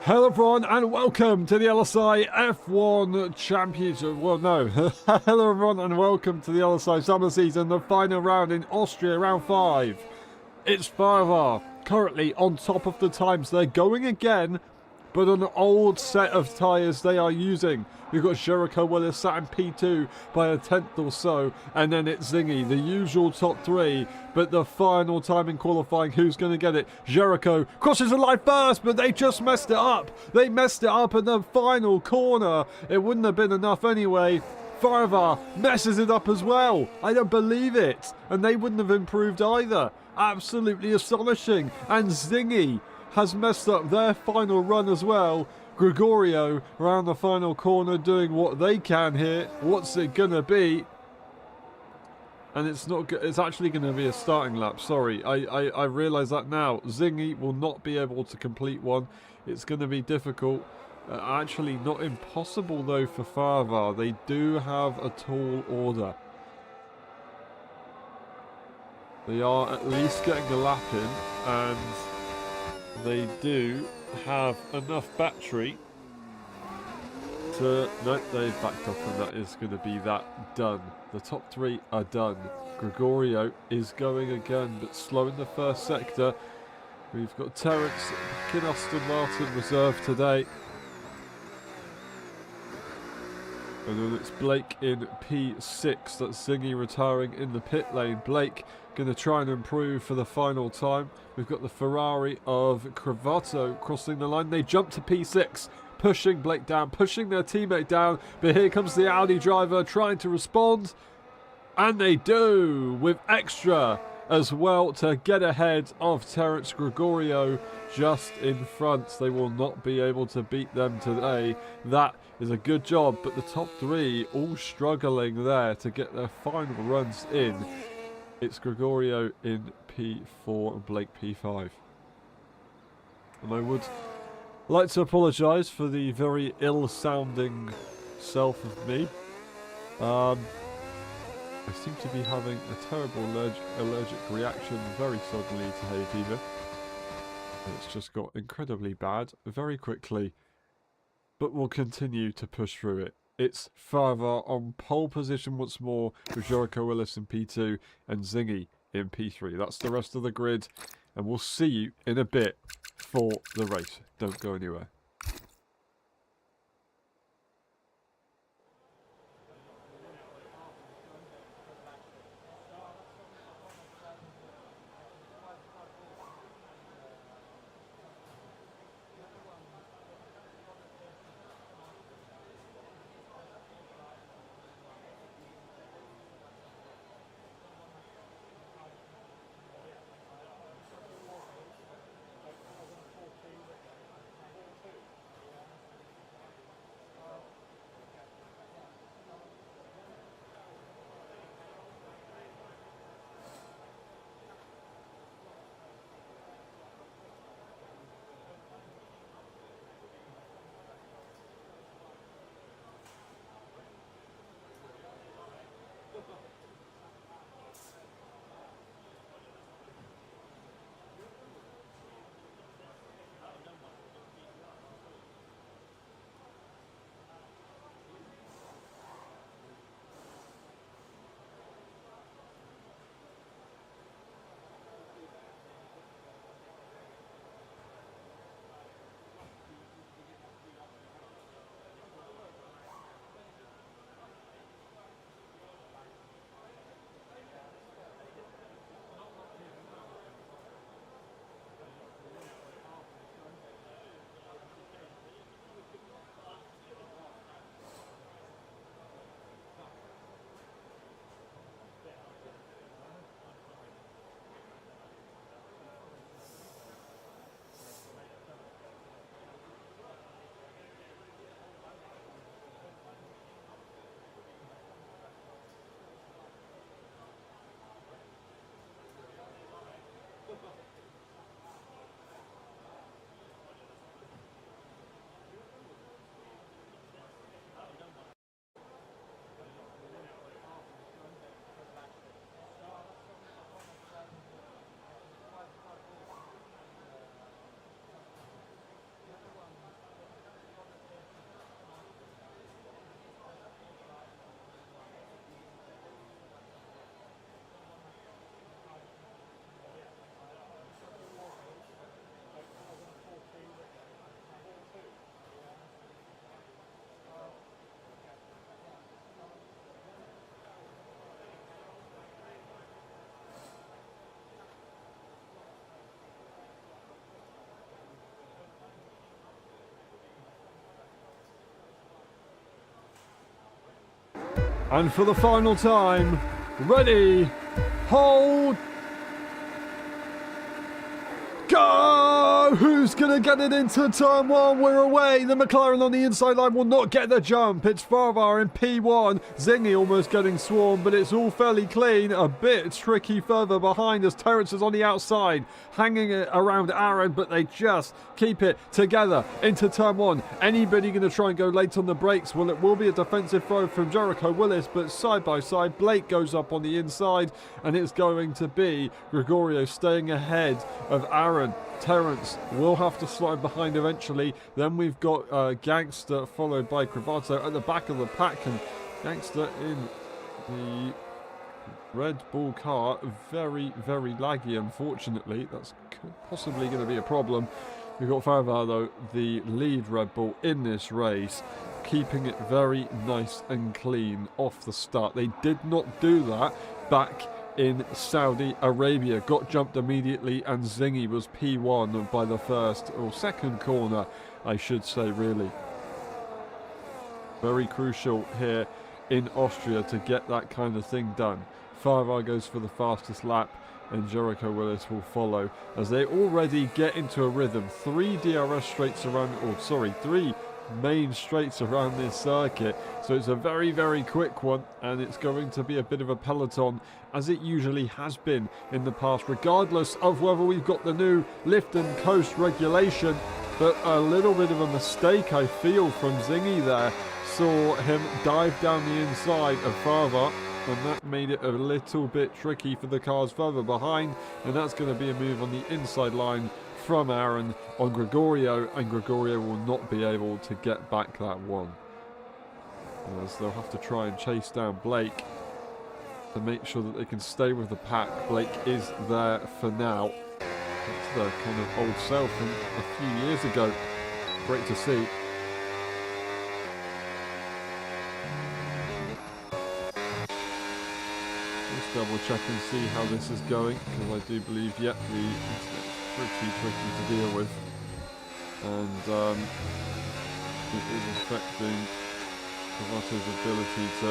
Hello everyone and welcome to the LSI F1 Championship. Well, no. Hello everyone and welcome to the LSI Summer Season, the final round in Austria, round 5. It's Farvar, currently on top of the times. They're going again, but an old set of tyres they are using. We've got Jericho Willis sat in P2 by a tenth or so, and then it's Zingy, the usual top 3, but the final time in qualifying, who's going to get it? Jericho crosses the line first, but they just messed it up. They messed it up in the final corner. It wouldn't have been enough anyway. Farvar messes it up as well. I don't believe it. And they wouldn't have improved either. Absolutely astonishing. And Zingy has messed up their final run as well. Gregorio around the final corner doing what they can here. What's it gonna be? And it's not. It's actually going to be a starting lap. Sorry, I realise that now. Zingy will not be able to complete one. It's going to be difficult. Actually, not impossible though for Farvar. They do have a tall order. They are at least getting a lap in, and they do have enough battery to... Nope, they've backed off, and that is going to be that done. The top 3 are done. Gregorio is going again, but slow in the first sector. We've got Terence in Aston Martin reserve today. And then it's Blake in P6. That's Zingy retiring in the pit lane. Blake going to try and improve for the final time. We've got the Ferrari of Cravato crossing the line. They jump to P6, pushing Blake down, pushing their teammate down. But here comes the Audi driver trying to respond. And they do, with extra as well to get ahead of Terence. Gregorio just in front. They will not be able to beat them today. That is a good job, but the top 3 all struggling there to get their final runs in. It's Gregorio in P4 and Blake P5. And I would like to apologise for the very ill-sounding self of me. I seem to be having a terrible allergic reaction very suddenly to hay fever. It's just got incredibly bad very quickly, but we'll continue to push through it. It's Farvar on pole position once more with Jericho Willis in P2 and Zingy in P3. That's the rest of the grid, and we'll see you in a bit for the race. Don't go anywhere. And for the final time, ready, hold, go! Who's going to get it into turn one? We're away. The McLaren on the inside line will not get the jump. It's Farvar in P1. Zingy almost getting swarmed, but it's all fairly clean. A bit tricky further behind as Terence is on the outside, hanging it around Aaron, but they just keep it together into turn one. Anybody going to try and go late on the brakes? Well, it will be a defensive throw from Jericho Willis, but side by side, Blake goes up on the inside, and it's going to be Gregorio staying ahead of Aaron. Terence will have to slide behind eventually. Then we've got Gangster followed by Cravato at the back of the pack, and Gangster in the Red Bull car, very, very laggy, unfortunately. That's possibly going to be a problem. We've got Farvar, though, the lead Red Bull in this race, keeping it very nice and clean off the start. They did not do that back in Saudi Arabia. Got jumped immediately, and Zingy was P1 by the first or second corner, I should say, really. Very crucial here in Austria to get that kind of thing done. Farvar goes for the fastest lap, and Jericho Willis will follow as they already get into a rhythm. Three main straights around this circuit, so it's a very, very quick one, and it's going to be a bit of a peloton, as it usually has been in the past, regardless of whether we've got the new lift and coast regulation. But a little bit of a mistake, I feel, from Zingy there. Saw him dive down the inside of Farvar, and that made it a little bit tricky for the cars further behind, and that's going to be a move on the inside line from Aaron on Gregorio, and Gregorio will not be able to get back that one, as they'll have to try and chase down Blake to make sure that they can stay with the pack. Blake is there for now. That's the kind of old self from a few years ago. Great to see. Let's double check and see how this is going, because I do believe, yep, the internet's pretty tricky to deal with, and it is affecting Cavato's ability to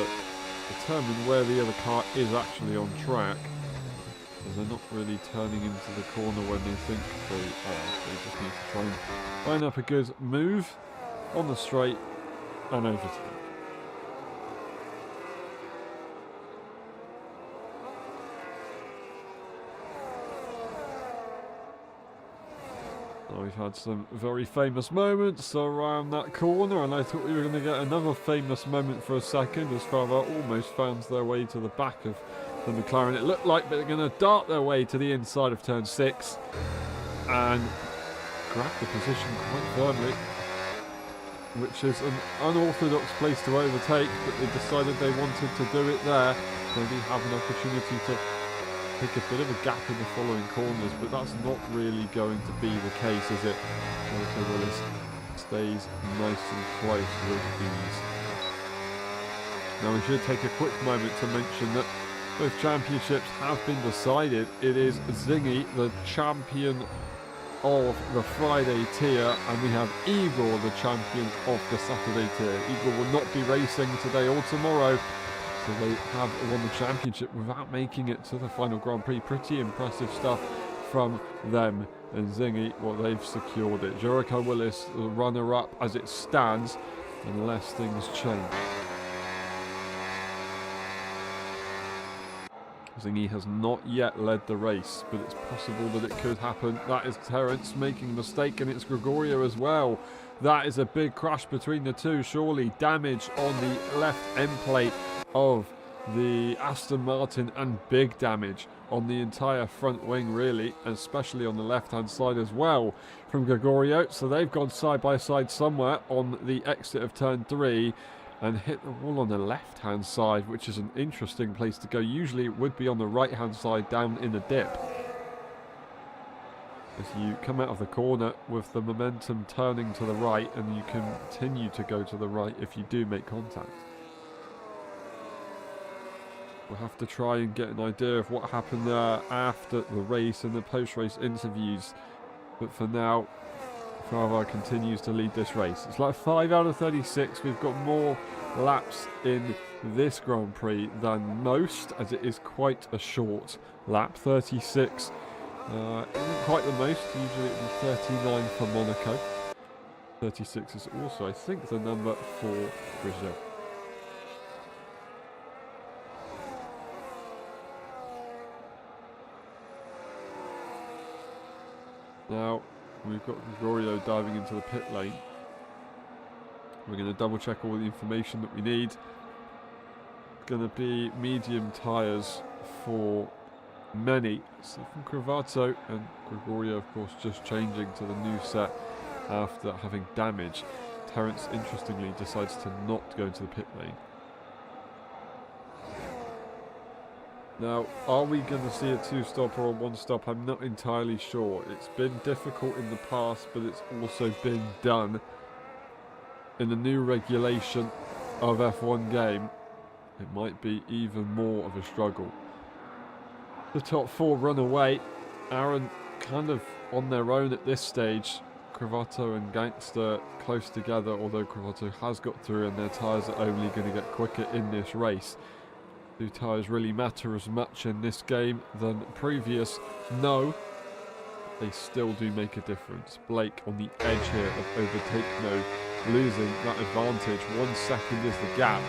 determine where the other car is actually on track, as they're not really turning into the corner when they think they are. They just need to try and line up a good move on the straight and overtake. We've had some very famous moments around that corner, and I thought we were going to get another famous moment for a second as Farvar almost found their way to the back of the McLaren. It looked like they're going to dart their way to the inside of turn 6 and grab the position quite firmly, which is an unorthodox place to overtake, but they decided they wanted to do it there. Maybe have an opportunity to take a bit of a gap in the following corners, but that's not really going to be the case, is it? Jericho Willis stays nice and close with ease. Now we should take a quick moment to mention that both championships have been decided. It is Zingy, the champion of the Friday tier, and we have Igor, the champion of the Saturday tier. Igor will not be racing today or tomorrow, so they have won the championship without making it to the final Grand Prix. Pretty impressive stuff from them. And Zingy, well, they've secured it. Jericho Willis, the runner-up as it stands, unless things change. Zingy has not yet led the race, but it's possible that it could happen. That is Terence making a mistake, and it's Gregorio as well. That is a big crash between the two, surely. Damage on the left end plate of the Aston Martin, and big damage on the entire front wing, really, especially on the left hand side as well from Gregorio. So they've gone side by side somewhere on the exit of turn 3 and hit the wall on the left hand side, which is an interesting place to go. Usually it would be on the right hand side down in the dip, as you come out of the corner with the momentum turning to the right, and you continue to go to the right if you do make contact. We'll have to try and get an idea of what happened there after the race and the post-race interviews. But for now, Farvar continues to lead this race. It's like 5 out of 36. We've got more laps in this Grand Prix than most, as it is quite a short lap. 36 isn't quite the most. Usually it would be 39 for Monaco. 36 is also, I think, the number for Brazil. Now, we've got Gregorio diving into the pit lane. We're going to double check all the information that we need. Going to be medium tyres for many. So from Cravato and Gregorio, of course, just changing to the new set after having damage. Terence, interestingly, decides to not go into the pit lane. Now, are we going to see a two-stop or a one-stop? I'm not entirely sure. It's been difficult in the past, but it's also been done in the new regulation of F1 game. It might be even more of a struggle. The top four run away. Aaron kind of on their own at this stage. Cravato and Gangster close together, although Cravato has got through and their tyres are only going to get quicker in this race. Do tyres really matter as much in this game than previous? No. They still do make a difference. Blake on the edge here of overtake mode, losing that advantage. 1 second is the gap.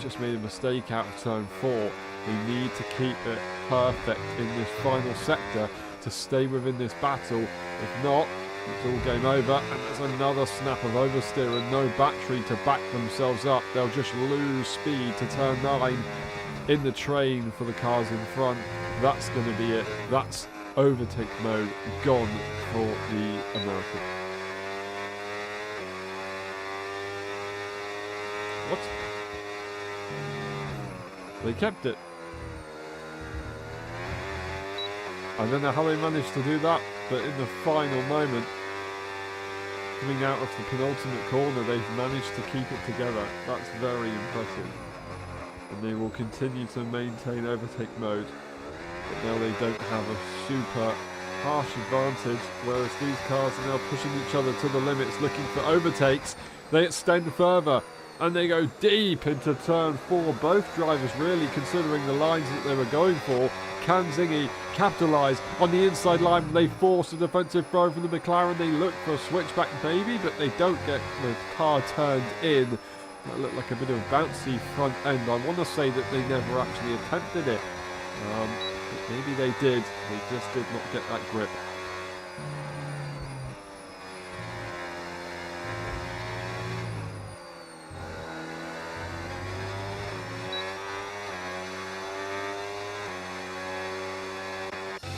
Just made a mistake out of turn 4. They need to keep it perfect in this final sector to stay within this battle. If not, it's all game over, and there's another snap of oversteer and no battery to back themselves up. They'll just lose speed to turn 9 in the train for the cars in front. That's going to be it. That's overtake mode gone for the American. What? They kept it. I don't know how they managed to do that, but in the final moment, coming out of the penultimate corner, they've managed to keep it together. That's very impressive. And they will continue to maintain overtake mode. But now they don't have a super harsh advantage, whereas these cars are now pushing each other to the limits, looking for overtakes. They extend further, and they go deep into turn 4. Both drivers really considering the lines that they were going for. Can Zingy capitalise on the inside line? They force a defensive throw from the McLaren. They look for a switchback maybe, but they don't get the car turned in. That looked like a bit of a bouncy front end. I want to say that they never actually attempted it. But maybe they did. They just did not get that grip.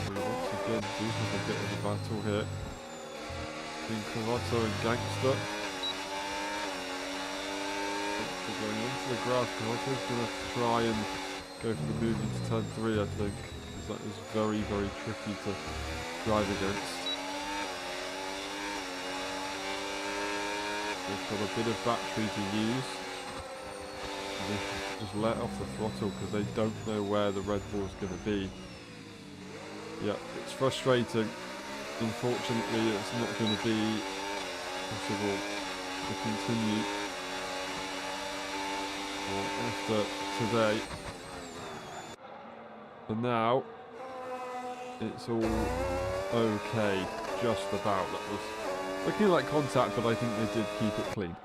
We once again do have a bit of a battle here between Cravato and Gangster. Going into the grass, Cravato going to try and go for the move into turn 3, I think, because that is very, very tricky to drive against. They've got a bit of battery to use. They just let off the throttle because they don't know where the Red Bull is going to be. Yeah, it's frustrating. Unfortunately, it's not going to be possible to continue after today. For now, it's all okay, just about. That was looking like contact, but I think they did keep it clean.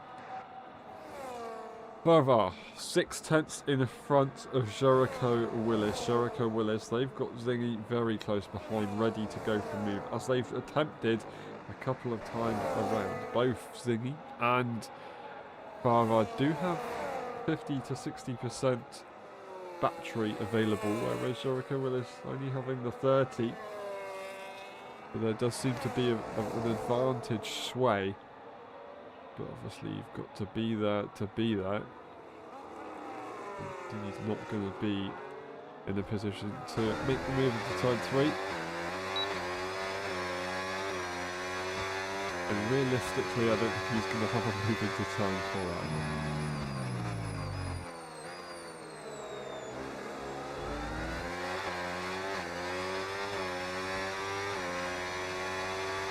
Barvar, 6/10 in front of Jericho Willis. Jericho Willis, they've got Zingy very close behind, ready to go for move, as they've attempted a couple of times around. Both Zingy and Barvar do have 50 to 60% battery available, whereas Jericho Willis only having the 30. But there does seem to be an advantage sway. But obviously you've got to be there to be there. And he's not going to be in a position to make the move into turn 3. And realistically, I don't think he's going to have a move into turn 4 either.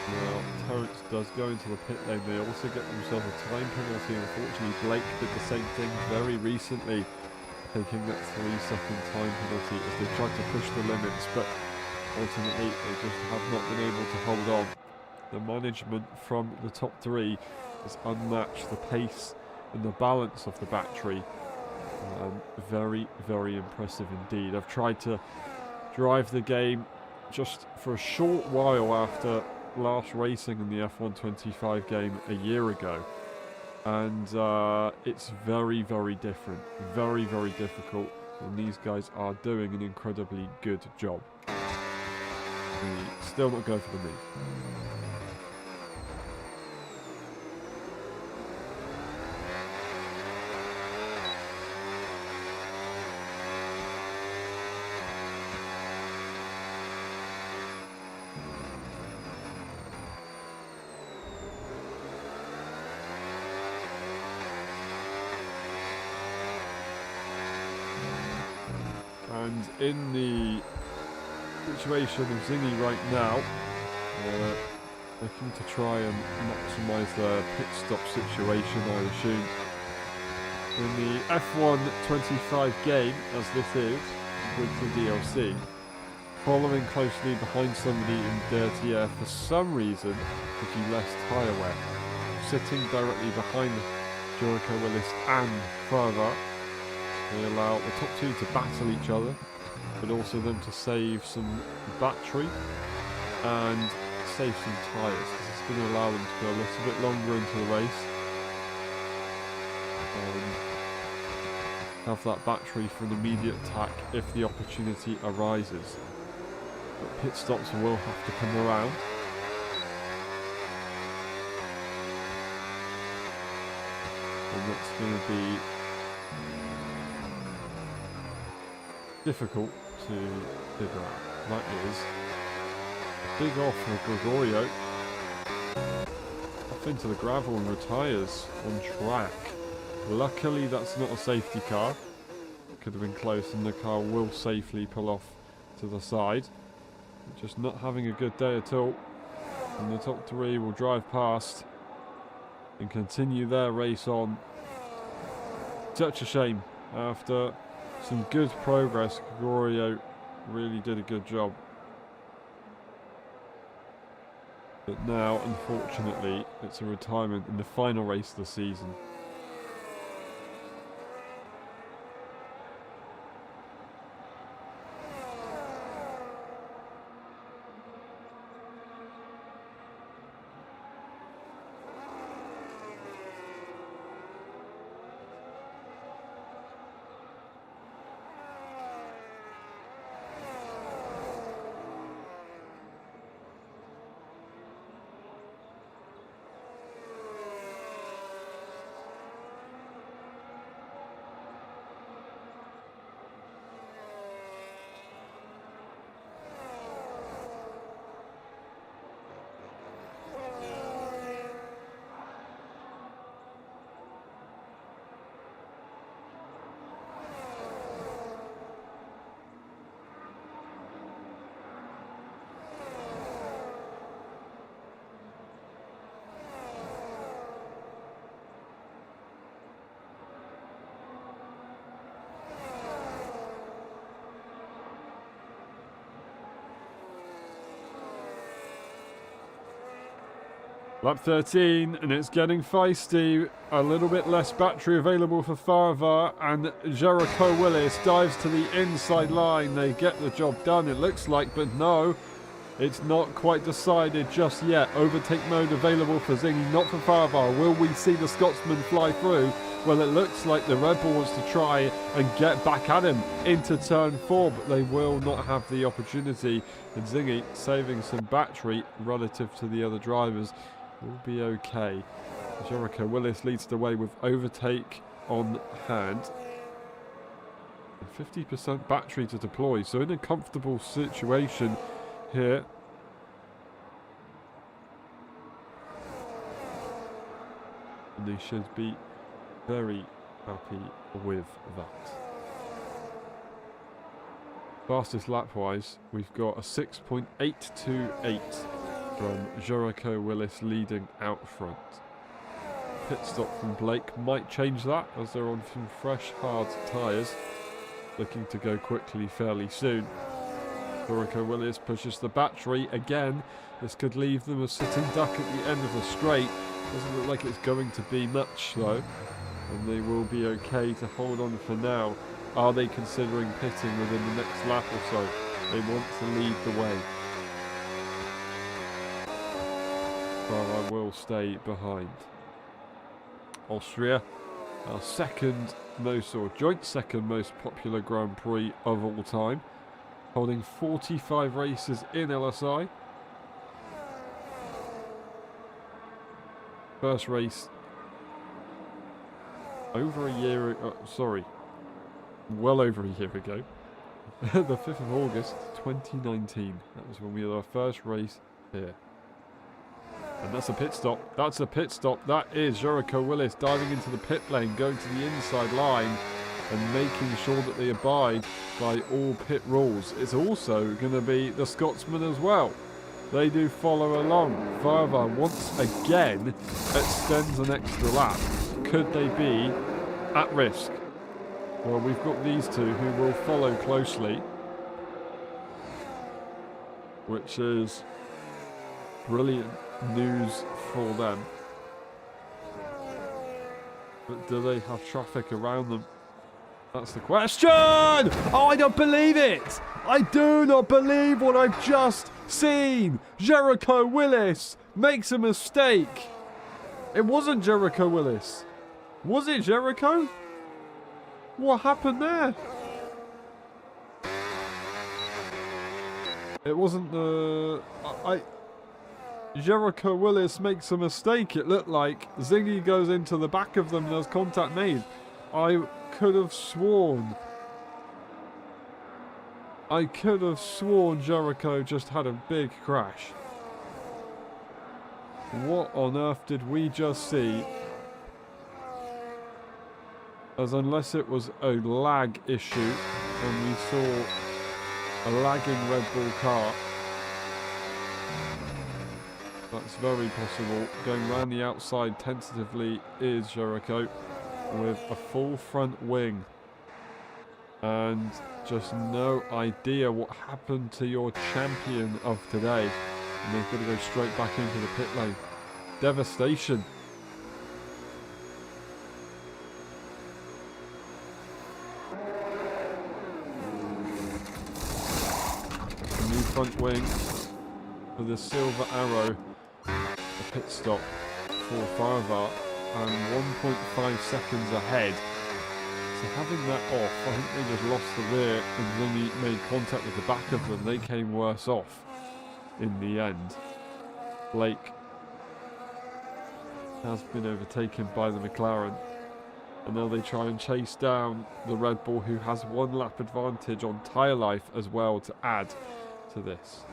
Now, Terence does go into the pit lane. They also get themselves a time penalty. Unfortunately, Blake did the same thing very recently. taking that 3-second time penalty as they tried to push the limits, but ultimately they just have not been able to hold on. The management from the top three is unmatched. The pace and the balance of the battery, very, very impressive indeed. I've tried to drive the game just for a short while after last racing in the F125 game a year ago, and it's very, very different, very, very difficult, and these guys are doing an incredibly good job. Still not go for the lead. And in the situation of Zingy right now, looking to try and maximise their pit stop situation, I assume. In the F125 game, as this is, with the DLC, following closely behind somebody in dirty air for some reason gives you less tyre wear. Sitting directly behind Jericho Willis and Farva, they allow the top two to battle each other, but also them to save some battery and save some tyres. This is going to allow them to go a little bit longer into the race and have that battery for an immediate attack if the opportunity arises. But pit stops will have to come around. And that's going to be difficult to figure out. That is a big off for Gregorio. Off into the gravel and retires on track. Luckily that's not a safety car. It could have been close and the car will safely pull off to the side. Just not having a good day at all. And the top three will drive past and continue their race on. Such a shame. After some good progress, Gregorio really did a good job. But now, unfortunately, it's a retirement in the final race of the season. Lap 13, and it's getting feisty. A little bit less battery available for Farva, and Jericho Willis dives to the inside line. They get the job done, it looks like, but no, it's not quite decided just yet. Overtake mode available for Zingy, not for Farva. Will we see the Scotsman fly through? Well, it looks like the Red Bull wants to try and get back at him into turn 4, but they will not have the opportunity. And Zingy, saving some battery relative to the other drivers, will be okay. Jericho Willis leads the way with overtake on hand. 50% battery to deploy, so in a comfortable situation here. And they should be very happy with that. Fastest lap wise, we've got a 6.828 from Jericho Willis leading out front. pit stop from Blake might change that, as they're on some fresh, hard tyres, looking to go quickly fairly soon. Jericho Willis pushes the battery again. This could leave them a sitting duck at the end of the straight. Doesn't look like it's going to be much though, and they will be okay to hold on for now. Are they considering pitting within the next lap or so? They want to lead the way. But I will stay behind. Austria, our second most, or joint second most popular Grand Prix of all time, holding 45 races in LSI. First race over a year, well over a year ago. The 5th of August 2019. That was when we had our first race here. And that's a pit stop. That's a pit stop. That is Jericho Willis diving into the pit lane, going to the inside line and making sure that they abide by all pit rules. It's also going to be the Scotsman as well. They do follow along. Farvar once again extends an extra lap. Could they be at risk? Well, we've got these two who will follow closely, which is brilliant news for them. But do they have traffic around them? That's the question! Oh, I don't believe it! I do not believe what I've just seen! Jericho Willis makes a mistake! It wasn't Jericho Willis. Was it Jericho? What happened there? It wasn't the... Jericho Willis makes a mistake. It looked like Zingy goes into the back of them and there's contact made. I could have sworn Jericho just had a big crash. What on earth did we just see? As unless it was a lag issue and we saw a lagging Red Bull car. That's very possible. Going round the outside tentatively is Jericho with a full front wing. And just no idea what happened to your champion of today. And they've got to go straight back into the pit lane. Devastation. A new front wing for the Silver Arrow. A pit stop for Farvar and 1.5 seconds ahead. So having that off, I think they just lost the rear and then he made contact with the back of them. They came worse off in the end. Blake has been overtaken by the McLaren. And now they try and chase down the Red Bull, who has one lap advantage on tyre life as well to add to this.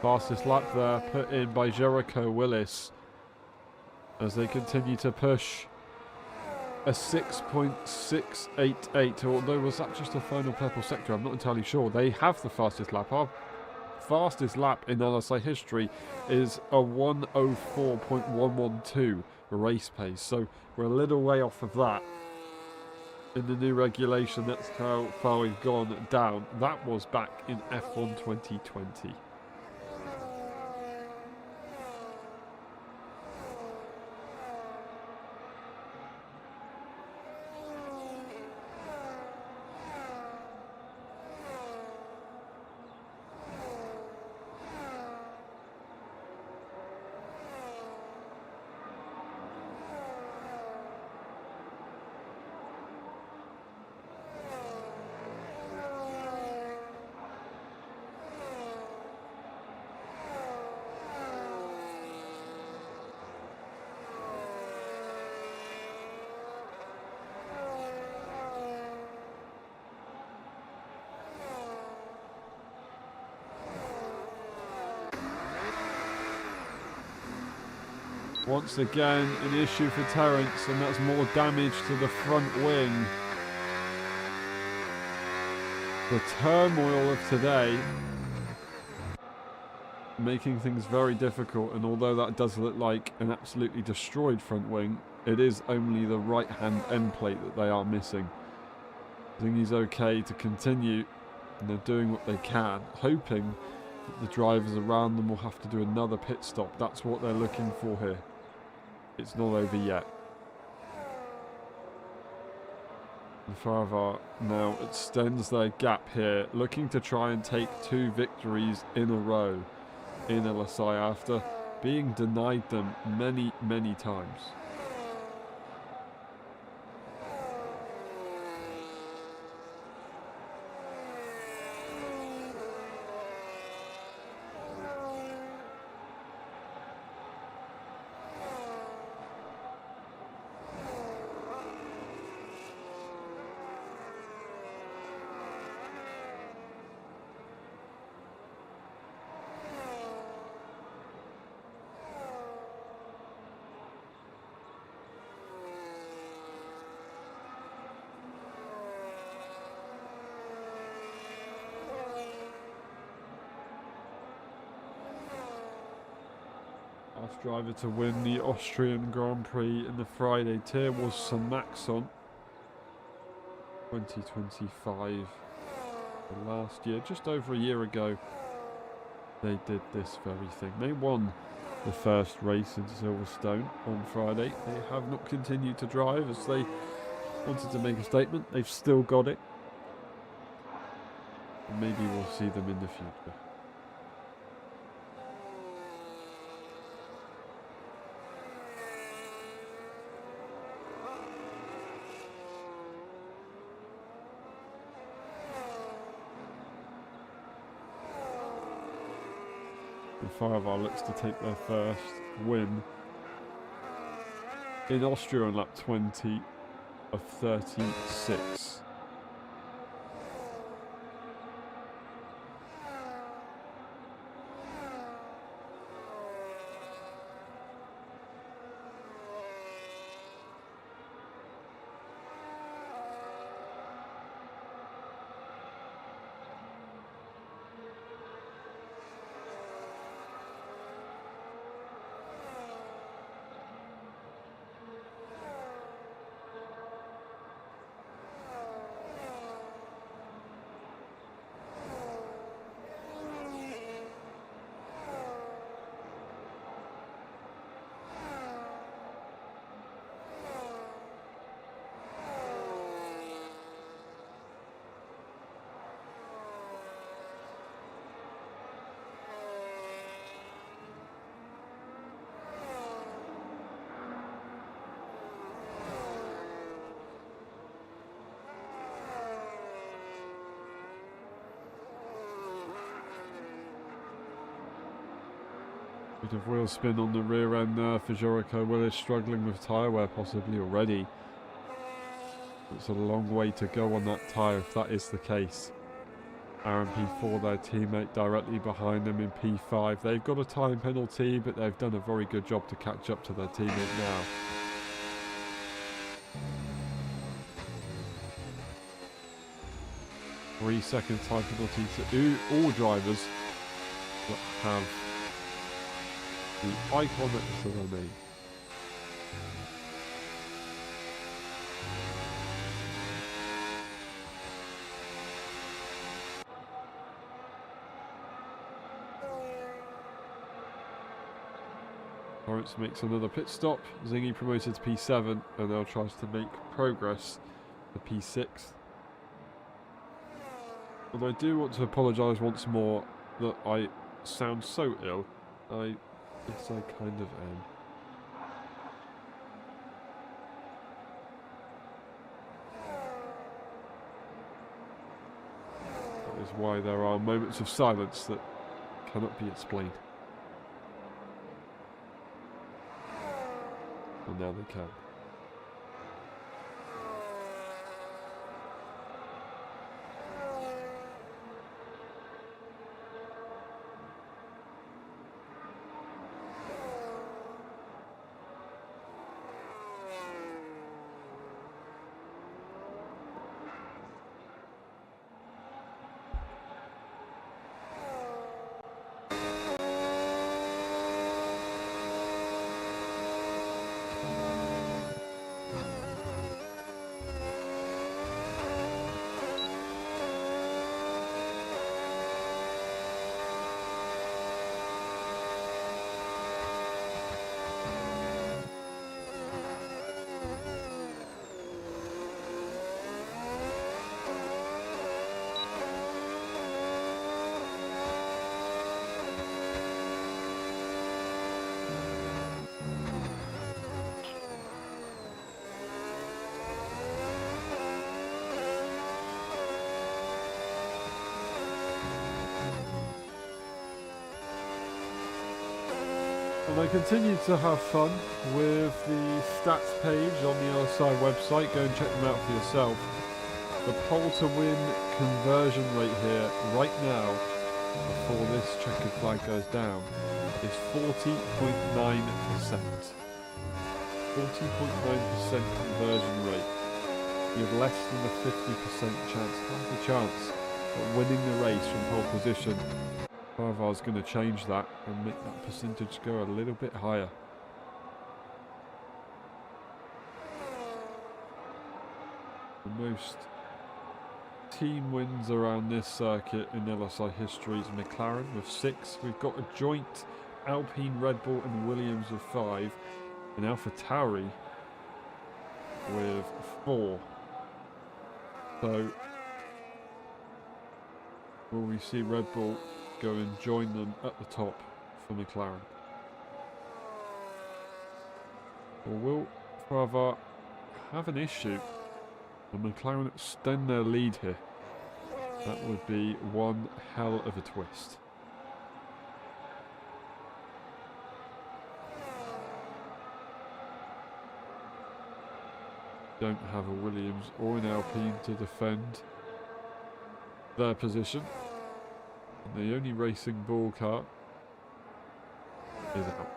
Fastest lap there put in by Jericho Willis as they continue to push a 6.688, although was that just a final purple sector? I'm not entirely sure. They have the fastest lap. Our fastest lap in LSI history is a 1:04.112 race pace, so we're a little way off of that. In the new regulation, that's how far we've gone down. That was back in F1 2020. Once again, an issue for Terence, and that's more damage to the front wing. The turmoil of today making things very difficult, and although that does look like an absolutely destroyed front wing, it is only the right hand end plate that they are missing. I think he's okay to continue, and they're doing what they can, hoping that the drivers around them will have to do another pit stop. That's what they're looking for here. It's not over yet. And Farvar now extends their gap here, looking to try and take 2 victories in a row in LSI after being denied them many, many times. Last driver to win the Austrian Grand Prix in the Friday tier was Maxon 2025. Last year, just over a year ago, they did this very thing. They won the first race in Silverstone on Friday. They have not continued to drive as they wanted to make a statement. They've still got it. And maybe we'll see them in the future. Farvar looks to take their first win in Austria on lap 20 of 36. Bit of wheel spin on the rear end there for Jericho Willis, struggling with tyre wear possibly already. It's a long way to go on that tyre if that is the case. Aaron P4, their teammate, directly behind them in P5. They've got a time penalty, but they've done a very good job to catch up to their teammate now. Three-second time penalty to all drivers that have the icon next to their name. Lawrence makes another pit stop. Zingy promoted to P7 and now tries to make progress to P6. And I do want to apologise once more that I sound so ill. Yes, I kind of am. That is why there are moments of silence that cannot be explained. And now they can. And I continue to have fun with the stats page on the LSI website. Go and check them out for yourself. The pole to win conversion rate here right now, before this checkered flag goes down, is 40.9%. 40.9% conversion rate. You have less than a 50% chance, half a chance, of winning the race from pole position. However, I was going to change that and make that percentage go a little bit higher. The most team wins around this circuit in LSI history is McLaren with 6. We've got a joint Alpine, Red Bull and Williams with 5. And AlphaTauri with 4. So, will we see Red Bull go and join them at the top for McLaren? Or will Favre have an issue and McLaren extend their lead here? That would be one hell of a twist. Don't have a Williams or an Alpine to defend their position. And the only racing ball car is out.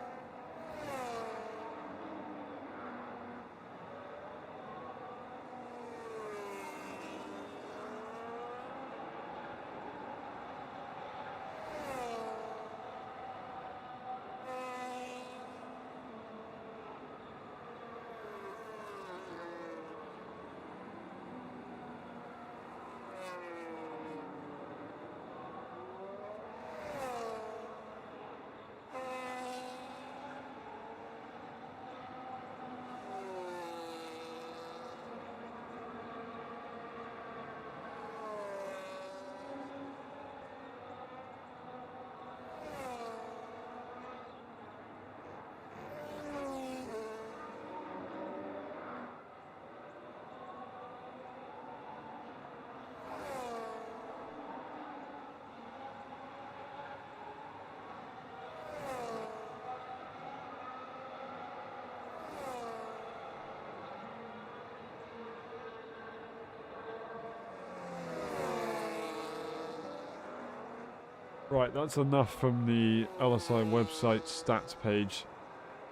Right, that's enough from the LSI website stats page.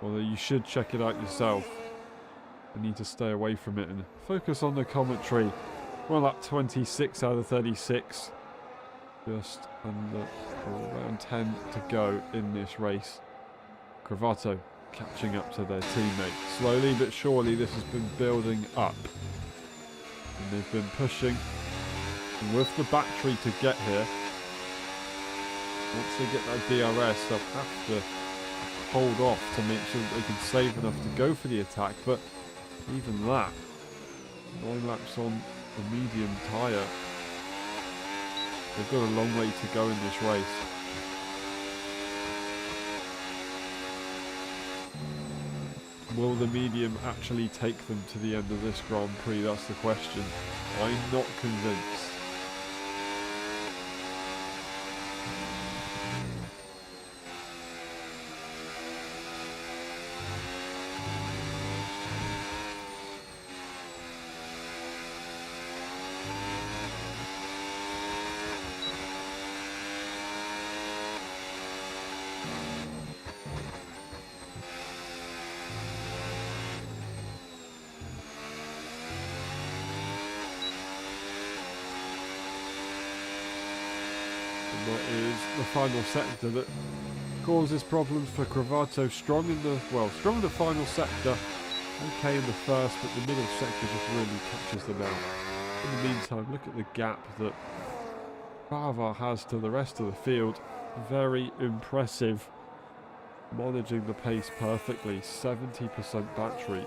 Although you should check it out yourself. I need to stay away from it and focus on the commentary. Well, at 26 out of 36. Just under around 10 to go in this race. Cravato catching up to their teammate. Slowly but surely this has been building up. And they've been pushing with the battery to get here. Once they get that DRS, they'll have to hold off to make sure that they can save enough to go for the attack. But even that, 9 laps on the medium tyre, they've got a long way to go in this race. Will the medium actually take them to the end of this Grand Prix? That's the question. I'm not convinced. That is the final sector that causes problems for Cravato. Strong in the final sector, okay in the first, but the middle sector just really catches them out. In the meantime, look at the gap that Favre has to the rest of the field. Very impressive. Managing the pace perfectly. 70% battery.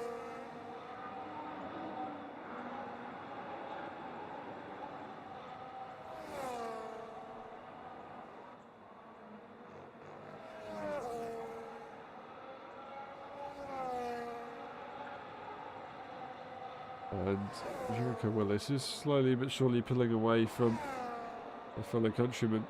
And Jericho Willis is slowly but surely pulling away from a fellow countryman.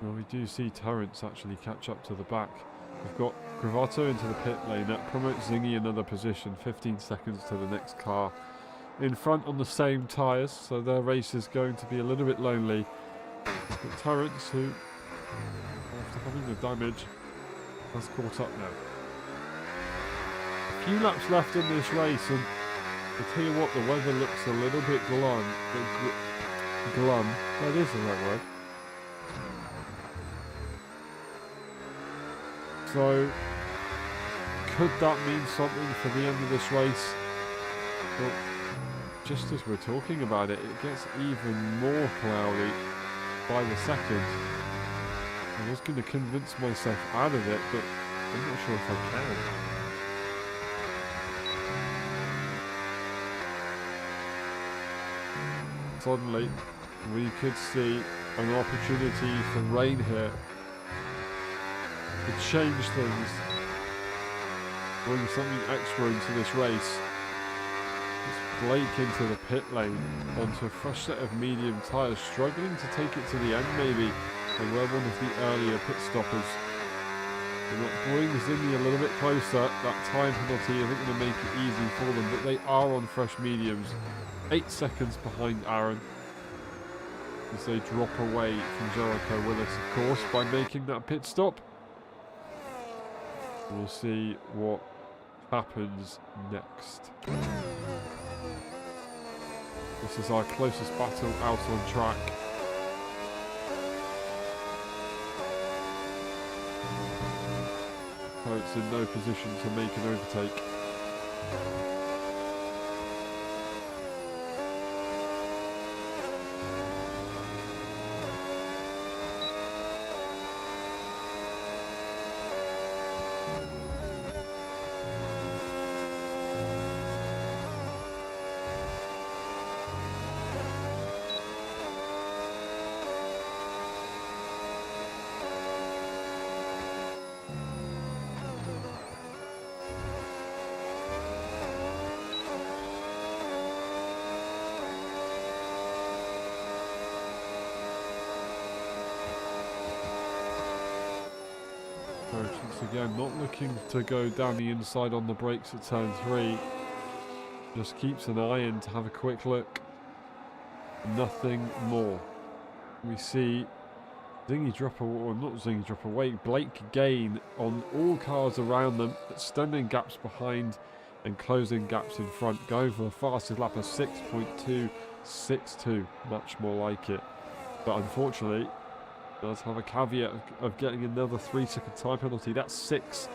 Well, we do see Terrence actually catch up to the back. We've got Gravato into the pit lane. That promotes Zingy another position, 15 seconds to the next car. In front on the same tyres, so their race is going to be a little bit lonely. But Terrence, who, after having the damage, has caught up now. A few laps left in this race, and I tell you what, the weather looks a little bit glum. That is the right word. So, could that mean something for the end of this race? Well, just as we're talking about it, it gets even more cloudy by the second. I was going to convince myself out of it, but I'm not sure if I can. Suddenly, we could see an opportunity for rain here. To change things, bring something extra into this race. It's Blake into the pit lane, onto a fresh set of medium tyres, struggling to take it to the end maybe. They were one of the earlier pit stoppers. And that brings Zingy a little bit closer. That time penalty isn't going to make it easy for them, but they are on fresh mediums. 8 seconds behind Aaron. As they drop away from Jericho Willis, of course, by making that pit stop. We'll see what happens next. This is our closest battle out on track. It's in no position to make an overtake. Once again, not looking to go down the inside on the brakes at turn 3. Just keeps an eye in to have a quick look. Nothing more. We see Zingy drop away, or not Zingy drop away, Blake gain on all cars around them, extending gaps behind and closing gaps in front, going for the fastest lap of 6.262. Much more like it. But unfortunately, does have a caveat of getting another 3-second time penalty. That's 6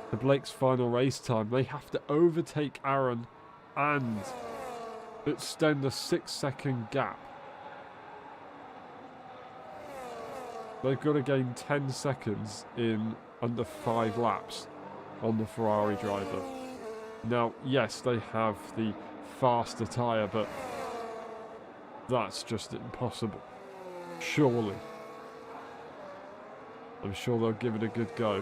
to Blake's final race time. They have to overtake Aaron and extend a 6-second gap. They've got to gain 10 seconds in under 5 laps on the Ferrari driver. Now, yes, they have the faster tyre, but that's just impossible. Surely. I'm sure they'll give it a good go.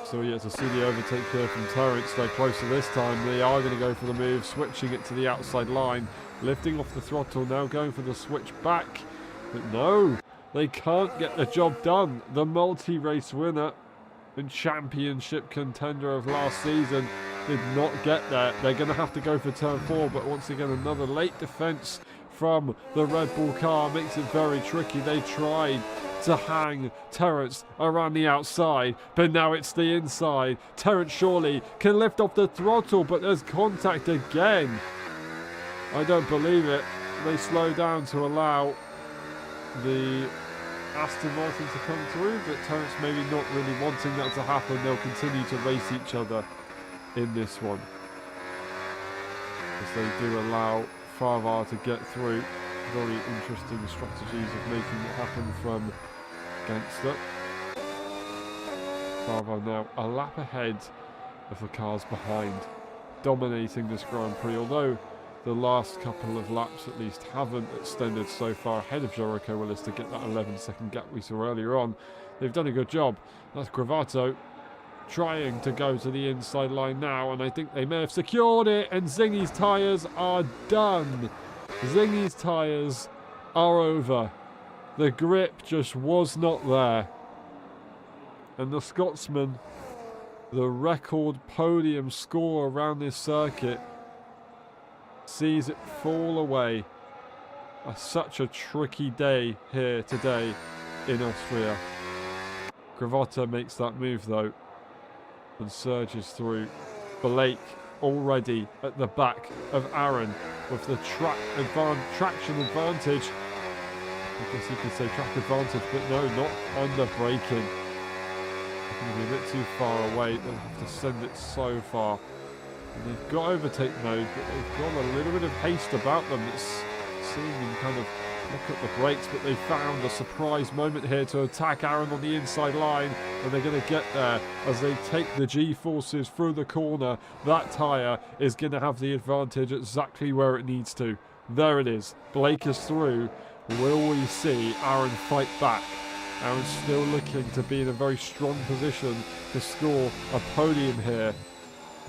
So yeah, to see the overtake here from Terrence. They're closer this time. They are going to go for the move, switching it to the outside line, lifting off the throttle, now going for the switch back. But no, they can't get the job done. The multi-race winner and championship contender of last season did not get there. They're going to have to go for turn 4, but once again, another late defense from the Red Bull car makes it very tricky. They tried to hang Terrence around the outside, but now it's the inside. Terrence surely can lift off the throttle, but there's contact again. I don't believe it. They slow down to allow the Aston Martin to come through, but Terrence maybe not really wanting that to happen. They'll continue to race each other in this one, as they do allow Farvar to get through. Very interesting strategies of making it happen from Gangster. Farvar now a lap ahead of the cars behind, dominating this Grand Prix, although the last couple of laps at least haven't extended so far ahead of Jericho Willis to get that 11-second gap we saw earlier on. They've done a good job. That's Gravato trying to go to the inside line now, and I think they may have secured it, and Zingy's tyres are done. Zingy's tyres are over. The grip just was not there. And the Scotsman, the record podium score around this circuit, sees it fall away. Such a tricky day here today in Austria. Cravatta makes that move though and surges through. Blake already at the back of Aaron with the traction advantage. I guess you could say track advantage, but no, not under braking. Going to be a bit too far away. They'll have to send it so far. And they've got overtake mode, but they've got a little bit of haste about them. It's seeing them kind of look at the brakes, but they found a surprise moment here to attack Aaron on the inside line, and they're going to get there as they take the G-forces through the corner. That tyre is going to have the advantage exactly where it needs to. There it is. Blake is through. Will we see Aaron fight back? Aaron's still looking to be in a very strong position to score a podium here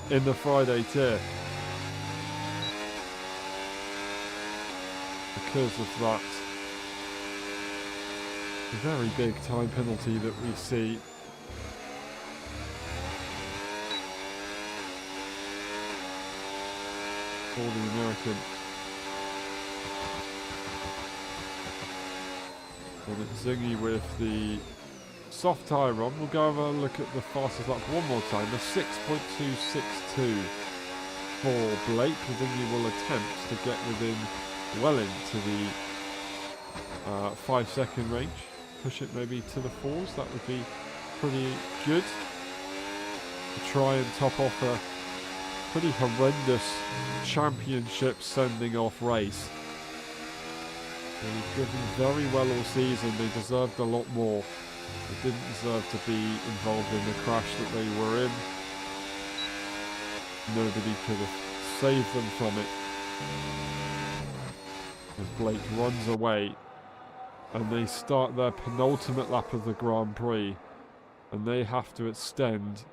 in the Friday tier. Because of that very big time penalty that we see. For the American. And it's Zingy with the soft tyre on. We'll go have a look at the fastest lap one more time. The 6.262 for Blake. Zingy will attempt to get within well into the 5 second range. Push it maybe to the 4s. That would be pretty good. To try and top off a pretty horrendous championship sending off race. They've driven very well all season. They deserved a lot more. They didn't deserve to be involved in the crash that they were in. Nobody could have saved them from it. As Blake runs away, and they start their penultimate lap of the Grand Prix, and they have to extend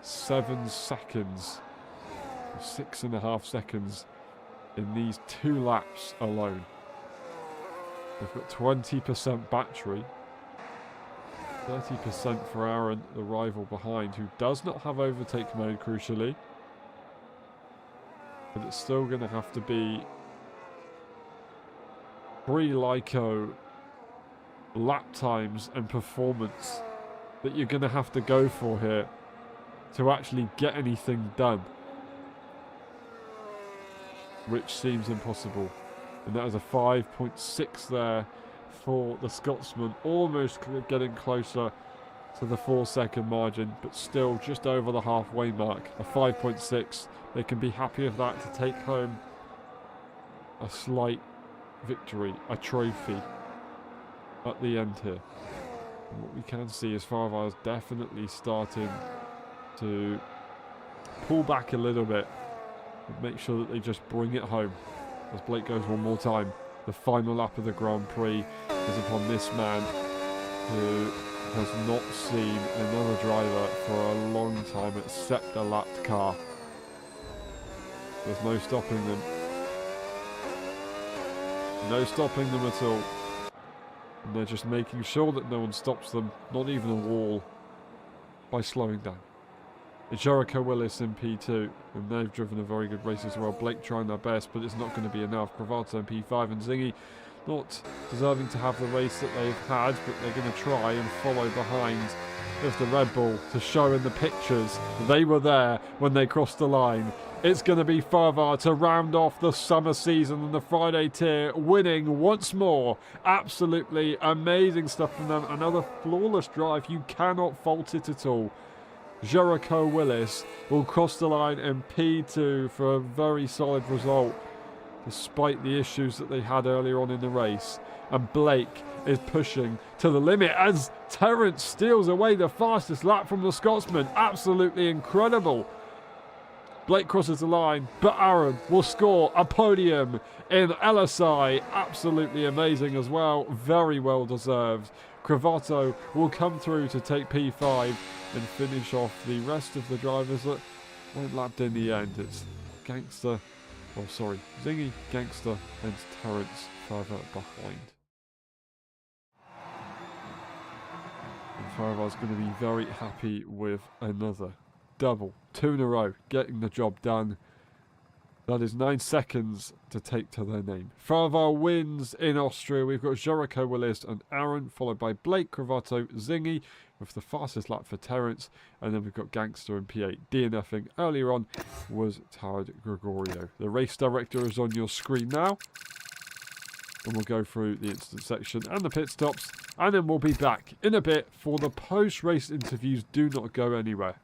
7 seconds, 6.5 seconds in these 2 laps alone. They've got 20% battery, 30% for Aaron, the rival behind, who does not have overtake mode, crucially. But it's still going to have to be pre-Lyco lap times and performance that you're going to have to go for here to actually get anything done. Which seems impossible. And that is a 5.6 there for the Scotsman, almost getting closer to the 4 second margin, but still just over the halfway mark. A 5.6. They can be happy with that to take home a slight victory, a trophy at the end here. And what we can see is Farvar is definitely starting to pull back a little bit and make sure that they just bring it home. As Blake goes one more time, the final lap of the Grand Prix is upon this man who has not seen another driver for a long time except a lapped car. There's no stopping them. No stopping them at all. And they're just making sure that no one stops them, not even a wall, by slowing down. It's Jericho Willis in P2, and they've driven a very good race as well. Blake trying their best, but it's not going to be enough. Cravatta in P5 and Zingy not deserving to have the race that they've had, but they're going to try and follow behind with the Red Bull to show in the pictures they were there when they crossed the line. It's going to be Farvar to round off the summer season in the Friday tier, winning once more. Absolutely amazing stuff from them. Another flawless drive. You cannot fault it at all. Jericho Willis will cross the line in P2 for a very solid result, despite the issues that they had earlier on in the race. And Blake is pushing to the limit as Terence steals away the fastest lap from the Scotsman. Absolutely incredible. Blake crosses the line, but Aaron will score a podium in LSI. Absolutely amazing as well. Very well deserved. Cravatta will come through to take P5 and finish off the rest of the drivers that went lapped in the end. It's Zingy, Gangster and Terence further behind. Farivar's going to be very happy with another double. 2 in a row, getting the job done. That is 9 seconds to take to their name. Farivar wins in Austria. We've got Jericho Willis and Aaron, followed by Blake, Cravato, Zingy, with the fastest lap for Terence. And then we've got Gangster and P8 DNFing. Earlier on was Tarad Gregorio. The race director is on your screen now. And we'll go through the incident section and the pit stops. And then we'll be back in a bit for the post-race interviews. Do not go anywhere.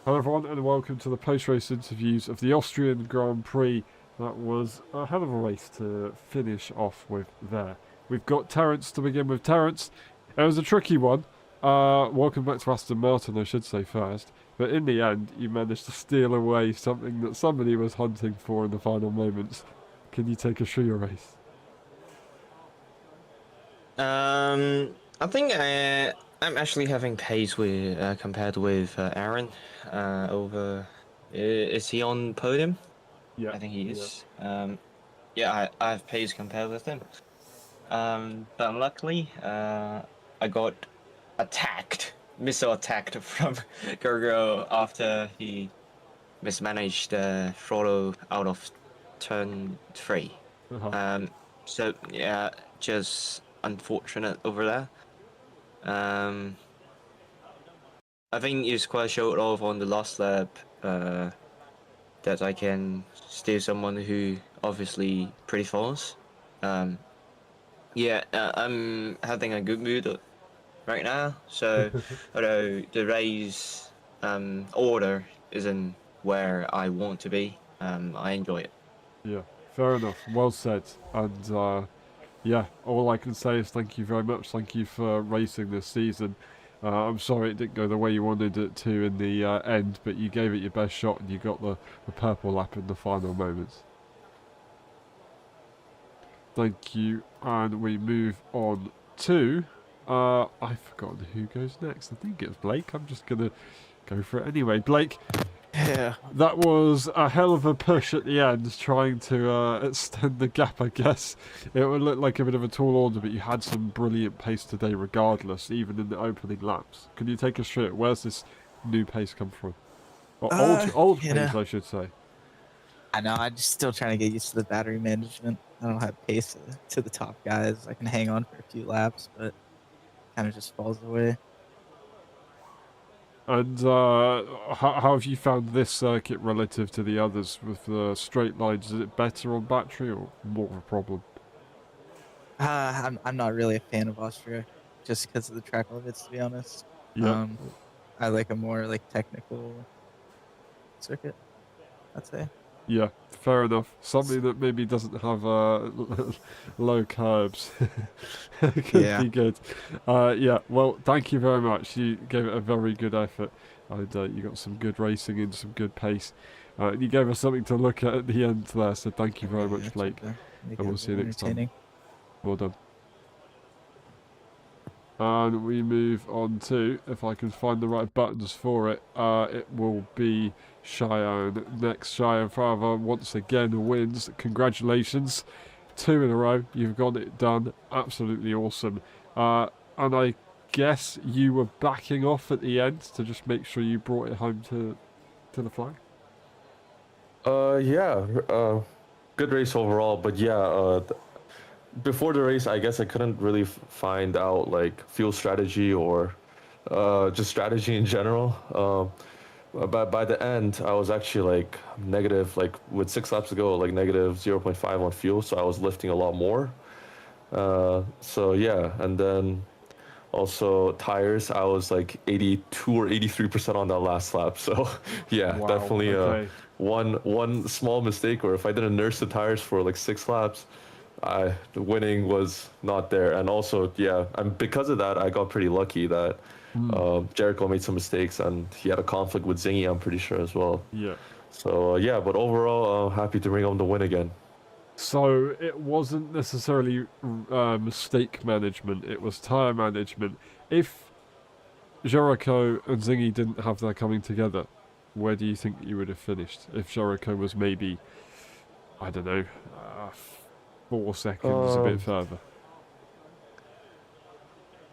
Hello everyone and welcome to the post-race interviews of the Austrian Grand Prix. That was a hell of a race to finish off with there. We've got Terence to begin with. Terence, it was a tricky one. Welcome back to Aston Martin, I should say first. But in the end, you managed to steal away something that somebody was hunting for in the final moments. Can you take us through your race? I think I'm actually having pace with compared with Aaron. Is he on podium? Yeah, I think he yeah. is. Yeah, I have pace compared with him. But luckily, I got missile attacked from Gergo after he mismanaged the throttle out of turn 3. Uh-huh. Um, so yeah, just unfortunate over there. Um, I think it's quite showed off on the last lap that I can steal someone who obviously pretty fast. Um, yeah, I'm having a good mood right now. So although the race order isn't where I want to be, I enjoy it. Yeah, fair enough. Well said. And yeah, all I can say is thank you very much. Thank you for racing this season. I'm sorry it didn't go the way you wanted it to in the end, but you gave it your best shot and you got the purple lap in the final moments. Thank you. And we move on to... I've forgotten who goes next. I think it's Blake. I'm just going to go for it anyway. Blake, Yeah. that was a hell of a push at the end, trying to extend the gap, I guess. It would look like a bit of a tall order, but you had some brilliant pace today regardless, even in the opening laps. Can you take us through it? Where's this new pace come from? Or old You pace, know, I should say. I know. I'm just still trying to get used to the battery management. I don't have pace to the top guys. I can hang on for a few laps, but kind of just falls away. And how have you found this circuit relative to the others with the straight lines? Is it better on battery or more of a problem? I'm not really a fan of Austria, just because of the track limits. To be honest, Yeah. um, I like a more like technical circuit. I'd say. Yeah, fair enough. Something that maybe doesn't have low curbs could Yeah. be good. Yeah, well, thank you very much. You gave it a very good effort, and you got some good racing and some good pace. You gave us something to look at the end there, so thank you very Yeah, much, try Blake, to make and it we'll a see you little next time. entertaining. Well done. And we move on to, if I can find the right buttons for it, it will be Cheyenne. Next, Cheyenne Farver once again wins. Congratulations. 2 in a row. You've got it done. Absolutely awesome. And I guess you were backing off at the end to just make sure you brought it home to the flag? Yeah, good race overall, but yeah, before the race, I guess I couldn't really find out like fuel strategy or just strategy in general. But by the end, I was actually like negative, like with 6 laps to go, like negative 0.5 on fuel, so I was lifting a lot more. So yeah, and then also tires, I was like 82 or 83% on that last lap. So yeah, Wow. definitely Okay. one small mistake, or if I didn't nurse the tires for like 6 laps, the winning was not there. And also, yeah, and because of that, I got pretty lucky that Hmm. Jericho made some mistakes and he had a conflict with Zingy, I'm pretty sure as well. Yeah. So yeah, but overall, happy to bring home the win again. So it wasn't necessarily mistake management, it was tyre management. If Jericho and Zingy didn't have their coming together, where do you think you would have finished? If Jericho was maybe, I don't know, 4 seconds a bit Um, further.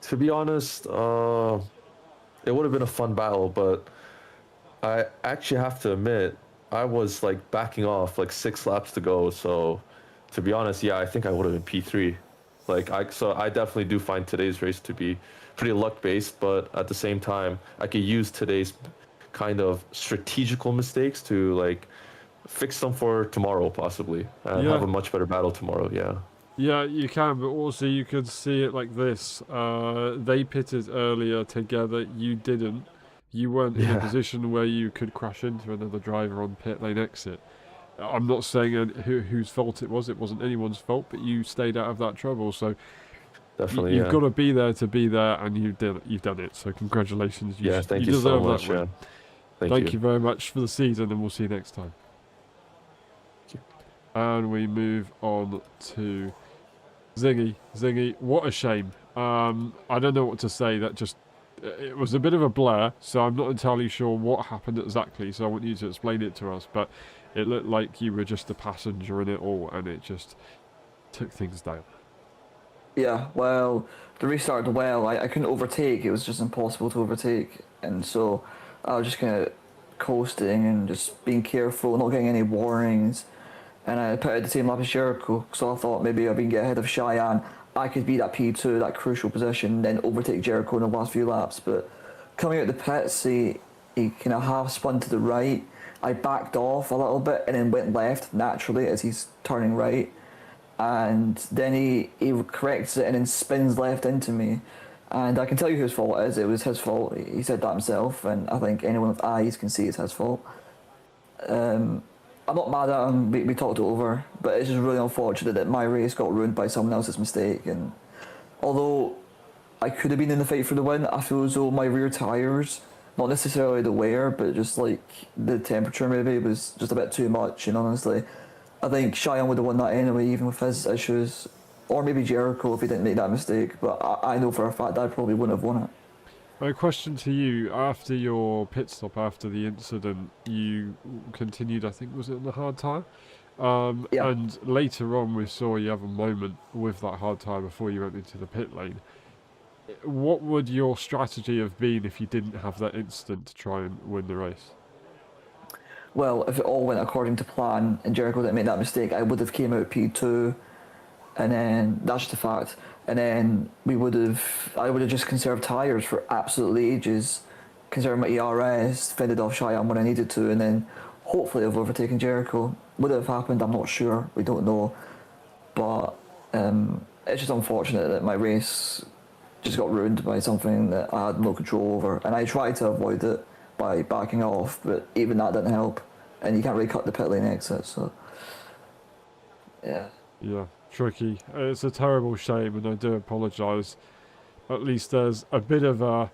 to be honest, it would have been a fun battle, but I actually have to admit, I was like backing off like 6 laps to go. So, to be honest, yeah, I think I would have been P3. So I definitely do find today's race to be pretty luck based, but at the same time, I could use today's kind of strategical mistakes to like fix them for tomorrow possibly and have Yeah, a much better battle tomorrow. Yeah. yeah, you can, but also you could see it like this. They pitted earlier together, you didn't. You weren't in a Yeah. position where you could crash into another driver on pit lane exit. I'm not saying whose fault it was. It wasn't anyone's fault, but you stayed out of that trouble. So Definitely, you've yeah. got to be there to be there, and you've done it. So congratulations. Yeah, thank you you so deserve that much. win. Yeah. Thank Thank you. you very much for the season, and we'll see you next time. Thank And we move on to Zingy. Zingy, what a shame. I don't know what to say. It was a bit of a blur, so I'm not entirely sure what happened exactly. So I want you to explain it to us. But it looked like you were just a passenger in it all, and it just took things down. Yeah, well, the race started well. I couldn't overtake. It was just impossible to overtake. And so I was just kind of coasting and just being careful, not getting any warnings. And I put out the same lap as Jericho. So I thought maybe if we can get ahead of Cheyenne, I could be that P2, that crucial position, then overtake Jericho in the last few laps. But coming out the pits, he kind of half spun to the right. I backed off a little bit and then went left naturally as he's turning right. And then he corrects it and then spins left into me. And I can tell you whose fault it is. It was his fault. He said that himself, and I think anyone with eyes can see it's his fault. I'm not mad at him. We talked it over, but it's just really unfortunate that my race got ruined by someone else's mistake. And although I could have been in the fight for the win, I feel as though my rear tyres, not necessarily the wear, but just like the temperature maybe was just a bit too much. And honestly, I think Cheyenne would have won that anyway, even with his issues. Or maybe Jericho if he didn't make that mistake. But I know for a fact I probably wouldn't have won it. My question to you, after your pit stop, after the incident, you continued, I think, was it on the hard tyre? Yeah. And later on we saw you have a moment with that hard tyre before you went into the pit lane. What would your strategy have been if you didn't have that incident to try and win the race? Well, if it all went according to plan and Jericho didn't make that mistake, I would have came out P2, and then that's just a fact. And then I would have just conserved tyres for absolutely ages, conserved my ERS, fended off Cheyenne when I needed to, and then hopefully have overtaken Jericho. Would it have happened? I'm not sure. We don't know. But it's just unfortunate that my race just got ruined by something that I had no control over. And I tried to avoid it by backing off, but even that didn't help. And you can't really cut the pit lane exit, so yeah. Yeah, tricky. It's a terrible shame, and I do apologise. At least there's a bit of a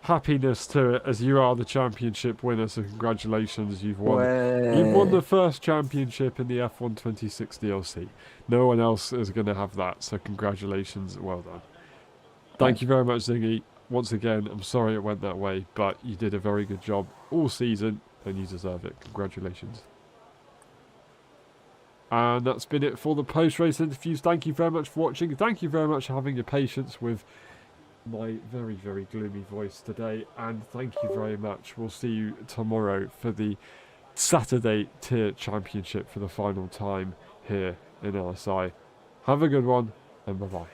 happiness to it, as you are the championship winner, so congratulations, you've won. You've won the first championship in the F1 26 DLC. No one else is going to have that, so congratulations, well done. Thank you very much, Zingy. Once again, I'm sorry it went that way, but you did a very good job all season, and you deserve it. Congratulations. And that's been it for the post-race interviews. Thank you very much for watching. Thank you very much for having your patience with my very, very gloomy voice today. And thank you very much. We'll see you tomorrow for the Saturday Tier Championship for the final time here in LSI. Have a good one, and bye-bye.